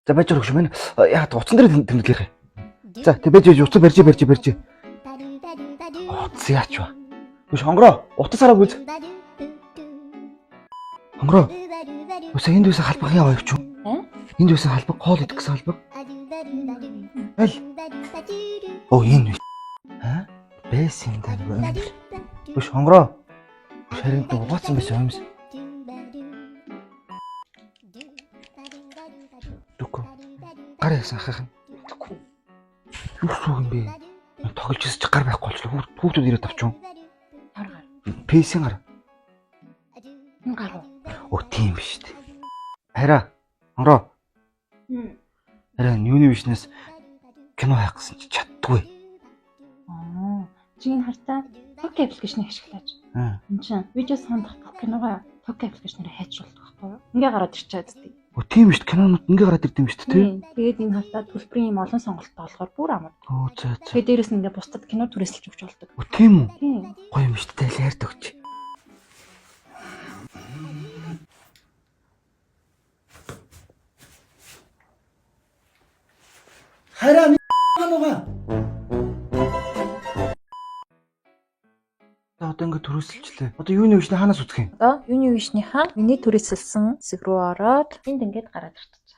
За байж өгч мэн. Яа утсан дээр тэмдэглэх юм. За тэг байж утас барьж. Утас яач ба. Биш хонгороо утас хараагүй. Хонгороо. Өсөө энд үсэ халбах яа явч юу? Энд үсэ халбах хоол идэх гэсэн халбах. Аль. Оо энэ. Бэс юм даа. Биш хонгороо. Харин тэ угаацсан байсан юмс. Дүкөө. Гар яасан ахах. Юу юм бэ? Тоглож ч гар байхгүй болчихлоо. Хүүхдүүд ирээд авчгүй. Харгаар. Пэсийн гар. Энэ гар уу? Оо тийм биш үү. Хараа. Хонгороо. Харин юуны бишнээс кино хайх гэсэн чи чаддгүй. Чи энэ хартаа Toki аппликейшнийг ашиглаж. Энд чинь видео сондох киногоо Toki аппликейшнээр хайчруулдаг байхгүй юу? Ингээ гараад ирчээд дээ. Оо тийм биш кинонууд ингээ гараад ирдэм биш үү? Тэгээд энэ хартаа төлбөрийн юм олон сонголттой болохоор бүр амар. Оо за. Тэгээд дээрэс нь ингээ бусдад кино түрээсэлж өгч болдог. Оо тийм үү? Тийм. Гоё юм шүү дээ. Лайрд өгч. Хараа манууга. Одоо ингээ төрөөсөлчлээ. Одоо юуны вишний хаанаас үзэх юм? Одоо юуны вишнийхаа миний түрээсэлсэн хэсэг рүү ороод энд ингээд гараад ирчих.